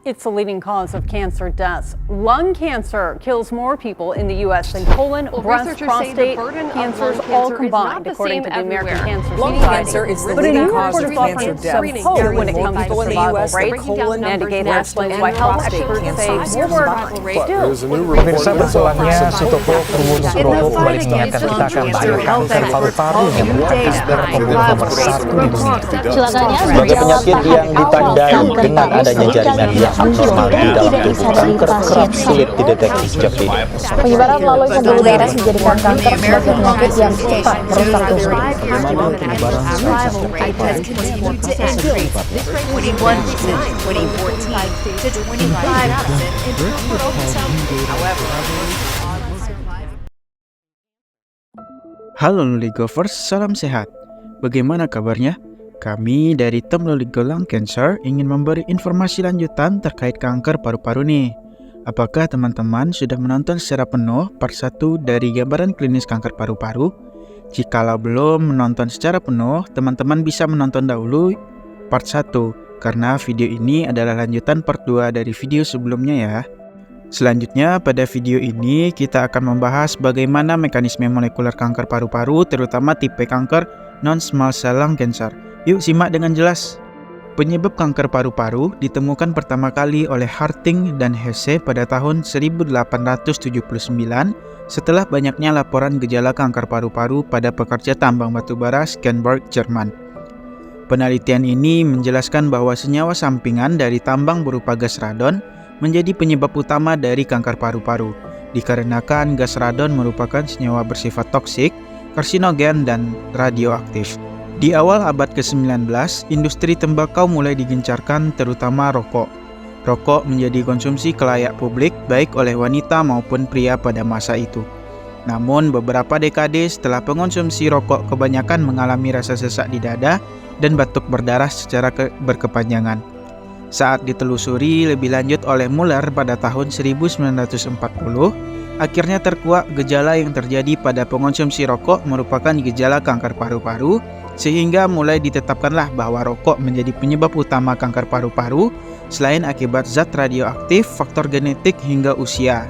It's the leading cause of cancer deaths. Lung cancer kills more people in the U.S. than colon, breast, prostate cancers all combined, according to the American Cancer Lung Society. cancer is the But a leading new cause report of is offering cancer some deaths, hope killing when it more comes to people in the survival U.S. than rates. colon, Mandy Gator breast, explains and why health prostate experts say cancers more work combined. still. There's a new report Pemirsa bertolaknya Sutopo Purwono Suropo kembali mengingatkan kita akan bahaya kanker paru-paru yang merupakan sumber pembunuh nomor satu di dunia. Sebagai penyakit yang ditandai dengan adanya jaringan yang abnormal di dalam tubuh, kanker kerap sulit dideteksi sejak dini. Penyebaran melalui pembuluh darah menjadikan kanker sebagai penyakit yang cepat merusak tubuh. Bagaimana penyebaran Halo Loligovers, salam sehat. Bagaimana kabarnya? Kami dari tim Loligo Lung Cancer ingin memberi informasi lanjutan terkait kanker paru-paru nih. Apakah teman-teman sudah menonton secara penuh part 1 dari gambaran klinis kanker paru-paru? Jikalau belum menonton secara penuh, teman-teman bisa menonton dahulu part 1, karena video ini adalah lanjutan part 2 dari video sebelumnya ya. Selanjutnya, pada video ini kita akan membahas bagaimana mekanisme molekuler kanker paru-paru, terutama tipe kanker non-small cell lung cancer. Yuk simak dengan jelas. Penyebab kanker paru-paru ditemukan pertama kali oleh Harting dan Hesse pada tahun 1879 setelah banyaknya laporan gejala kanker paru-paru pada pekerja tambang batubara Skanderborg, Jerman. Penelitian ini menjelaskan bahwa senyawa sampingan dari tambang berupa gas radon menjadi penyebab utama dari kanker paru-paru, dikarenakan gas radon merupakan senyawa bersifat toksik, karsinogen, dan radioaktif. Di awal abad ke-19, industri tembakau mulai digencarkan, terutama rokok. Rokok menjadi konsumsi kelayak publik baik oleh wanita maupun pria pada masa itu. Namun beberapa dekade setelah pengonsumsi rokok kebanyakan mengalami rasa sesak di dada dan batuk berdarah secara berkepanjangan. Saat ditelusuri lebih lanjut oleh Muller pada tahun 1940, akhirnya terkuak gejala yang terjadi pada pengonsumsi rokok merupakan gejala kanker paru-paru, sehingga mulai ditetapkanlah bahwa rokok menjadi penyebab utama kanker paru-paru selain akibat zat radioaktif, faktor genetik, hingga usia.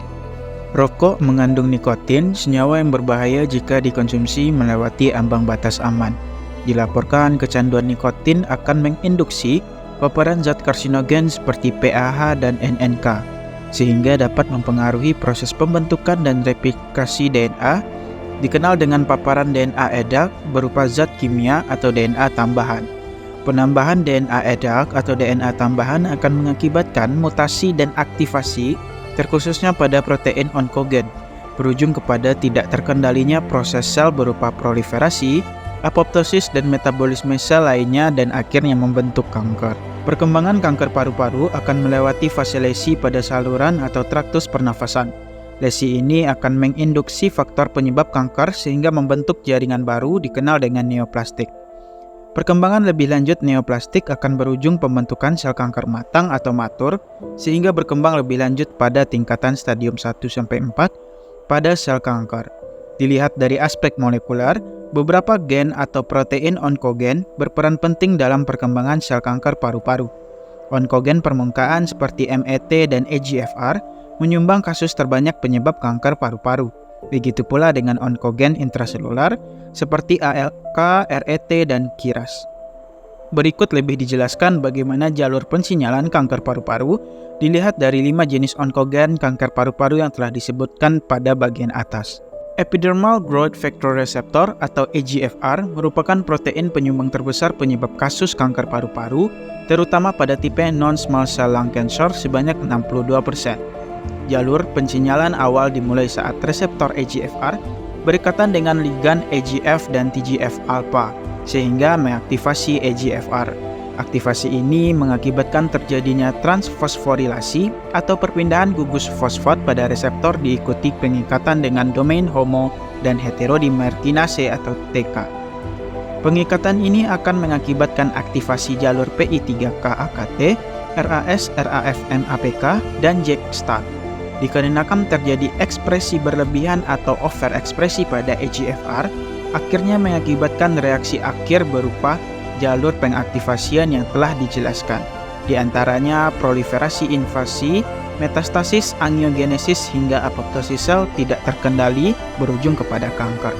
Rokok mengandung nikotin, senyawa yang berbahaya jika dikonsumsi melewati ambang batas aman. Dilaporkan kecanduan nikotin akan menginduksi paparan zat karsinogen seperti PAH dan NNK, sehingga dapat mempengaruhi proses pembentukan dan replikasi DNA, dikenal dengan paparan DNA edak berupa zat kimia atau DNA tambahan. Penambahan DNA edak atau DNA tambahan akan mengakibatkan mutasi dan aktivasi, terkhususnya pada protein onkogen, berujung kepada tidak terkendalinya proses sel berupa proliferasi, apoptosis, dan metabolisme sel lainnya, dan akhirnya membentuk kanker. Perkembangan kanker paru-paru akan melewati fase lesi pada saluran atau traktus pernafasan. Lesi ini akan menginduksi faktor penyebab kanker sehingga membentuk jaringan baru dikenal dengan neoplastik. Perkembangan lebih lanjut neoplastik akan berujung pembentukan sel kanker matang atau matur, sehingga berkembang lebih lanjut pada tingkatan stadium 1-4 pada sel kanker. Dilihat dari aspek molekuler, beberapa gen atau protein onkogen berperan penting dalam perkembangan sel kanker paru-paru. Onkogen permukaan seperti MET dan EGFR menyumbang kasus terbanyak penyebab kanker paru-paru. Begitu pula dengan onkogen intraselular seperti ALK, RET, dan KIRAS. Berikut lebih dijelaskan bagaimana jalur pensinyalan kanker paru-paru dilihat dari 5 jenis onkogen kanker paru-paru yang telah disebutkan pada bagian atas. Epidermal Growth Factor Receptor atau EGFR merupakan protein penyumbang terbesar penyebab kasus kanker paru-paru, terutama pada tipe non-small cell lung cancer sebanyak 62%. Jalur pensinyalan awal dimulai saat reseptor EGFR berikatan dengan ligan EGF dan TGF-alpha, sehingga mengaktifasi EGFR. Aktivasi ini mengakibatkan terjadinya transfosforilasi atau perpindahan gugus fosfat pada reseptor diikuti pengikatan dengan domain homo dan heterodimer kinase atau TK. Pengikatan ini akan mengakibatkan aktivasi jalur PI3K-AKT, RAS-RAF-MAPK, dan JAK-STAT. Dikarenakan terjadi ekspresi berlebihan atau overekspresi pada EGFR, akhirnya mengakibatkan reaksi akhir berupa jalur pengaktifasian yang telah dijelaskan. Di antaranya proliferasi invasi, metastasis, angiogenesis hingga apoptosis sel tidak terkendali berujung kepada kanker.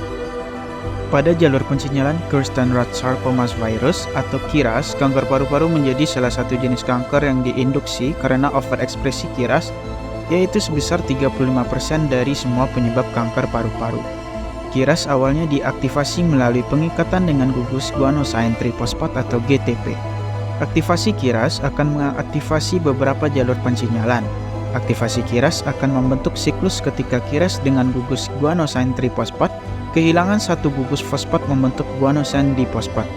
Pada jalur pensinyalan Kirsten-Rath sarcomas virus atau KIRAS, kanker paru-paru menjadi salah satu jenis kanker yang diinduksi karena overekspresi KIRAS, yaitu sebesar 35% dari semua penyebab kanker paru-paru. KIRAS awalnya diaktifasi melalui pengikatan dengan gugus guanosin trifosfat atau GTP. Aktivasi KIRAS akan mengaktifasi beberapa jalur pensinyalan. Aktivasi KIRAS akan membentuk siklus ketika KIRAS dengan gugus guanosin trifosfat kehilangan satu gugus fosfat membentuk guanosin difosfat.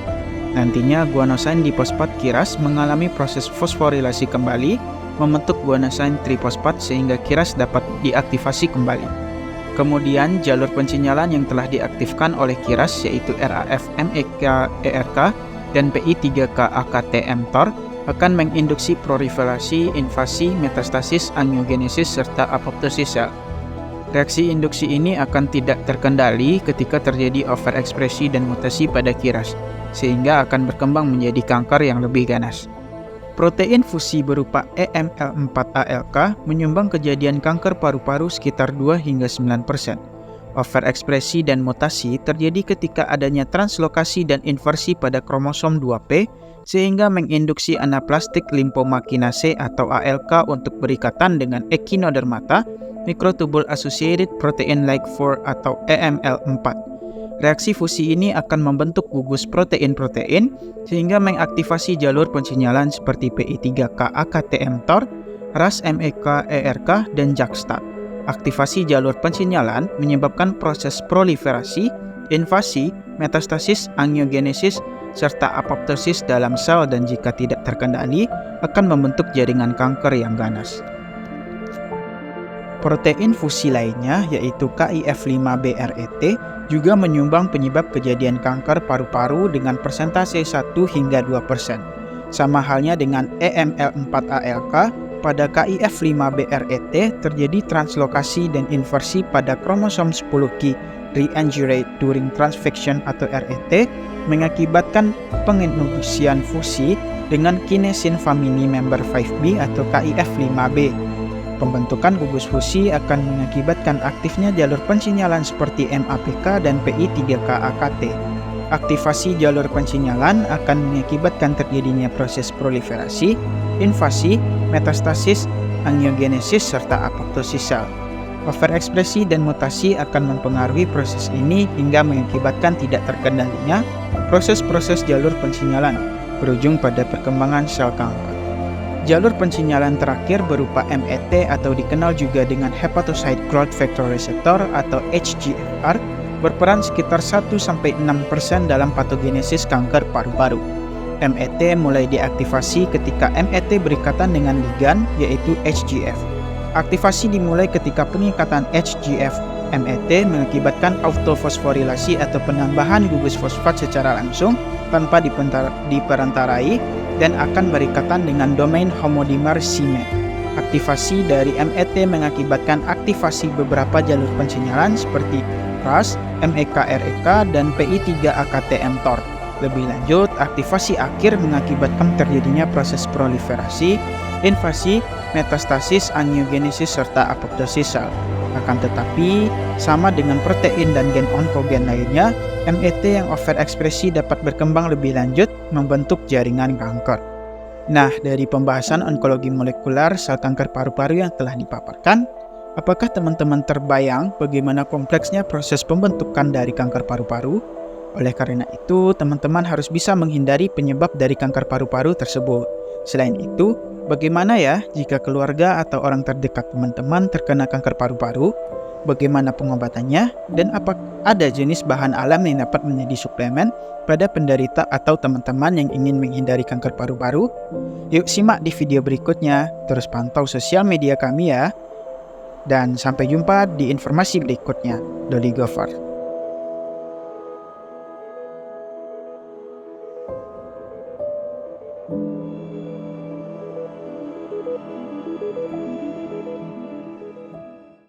Nantinya guanosin difosfat KIRAS mengalami proses fosforilasi kembali membentuk guanosin trifosfat sehingga KIRAS dapat diaktifasi kembali. Kemudian jalur pensinyalan yang telah diaktifkan oleh KIRAS yaitu RAF-MEK-ERK dan PI3K-AKT-mTOR akan menginduksi proliferasi, invasi, metastasis, angiogenesis, serta apoptosis sel. Reaksi induksi ini akan tidak terkendali ketika terjadi overekspresi dan mutasi pada KIRAS, sehingga akan berkembang menjadi kanker yang lebih ganas. Protein fusi berupa EML4-ALK menyumbang kejadian kanker paru-paru sekitar 2 hingga 9%. Overekspresi dan mutasi terjadi ketika adanya translokasi dan inversi pada kromosom 2P sehingga menginduksi anaplastik lymphoma kinase atau ALK untuk berikatan dengan echinodermata, microtubule associated protein like 4 atau EML4. Reaksi fusi ini akan membentuk gugus protein-protein sehingga mengaktifasi jalur pensinyalan seperti PI3K-AKT-mTOR, RAS-MEK-ERK, dan JAK-STAT. Aktivasi jalur pensinyalan menyebabkan proses proliferasi, invasi, metastasis, angiogenesis, serta apoptosis dalam sel dan jika tidak terkendali akan membentuk jaringan kanker yang ganas. Protein fusi lainnya yaitu KIF5BRET juga menyumbang penyebab kejadian kanker paru-paru dengan persentase 1 hingga 2%. Sama halnya dengan EML4-ALK, pada KIF5BRET terjadi translokasi dan inversi pada kromosom 10q re-engineered during transfection atau RET mengakibatkan penginduksian fusi dengan kinesin family member 5B atau KIF5B. Pembentukan gugus fusi akan mengakibatkan aktifnya jalur pensinyalan seperti MAPK dan PI3K-AKT. Aktivasi jalur pensinyalan akan mengakibatkan terjadinya proses proliferasi, invasi, metastasis, angiogenesis, serta apoptosis sel. Overekspresi dan mutasi akan mempengaruhi proses ini hingga mengakibatkan tidak terkendalinya proses-proses jalur pensinyalan, berujung pada perkembangan sel kanker. Jalur pensinyalan terakhir berupa MET atau dikenal juga dengan Hepatocyte Growth Factor Receptor atau HGFR berperan sekitar 1-6% dalam patogenesis kanker paru-paru. MET mulai diaktifasi ketika MET berikatan dengan ligan yaitu HGF. Aktivasi dimulai ketika pengikatan HGF-MET mengakibatkan autofosforilasi atau penambahan gugus fosfat secara langsung tanpa diperantarai dan akan berikatan dengan domain homodimer CMET. Aktivasi dari MET mengakibatkan aktivasi beberapa jalur pensinyalan seperti RAS, MEK-REK, dan PI3-AKT-mTOR. Lebih lanjut, aktivasi akhir mengakibatkan terjadinya proses proliferasi, invasi, metastasis, angiogenesis, serta apoptosis sel. Akan tetapi, sama dengan protein dan gen onkogen lainnya, MET yang overekspresi dapat berkembang lebih lanjut membentuk jaringan kanker. Nah, dari pembahasan onkologi molekular sel kanker paru-paru yang telah dipaparkan, apakah teman-teman terbayang bagaimana kompleksnya proses pembentukan dari kanker paru-paru? Oleh karena itu, teman-teman harus bisa menghindari penyebab dari kanker paru-paru tersebut. Selain itu, bagaimana ya jika keluarga atau orang terdekat teman-teman terkena kanker paru-paru? Bagaimana pengobatannya? Dan apa ada jenis bahan alam yang dapat menjadi suplemen pada penderita atau teman-teman yang ingin menghindari kanker paru-paru? Yuk simak di video berikutnya, terus pantau sosial media kami ya. Dan sampai jumpa di informasi berikutnya. Dodi Gofar.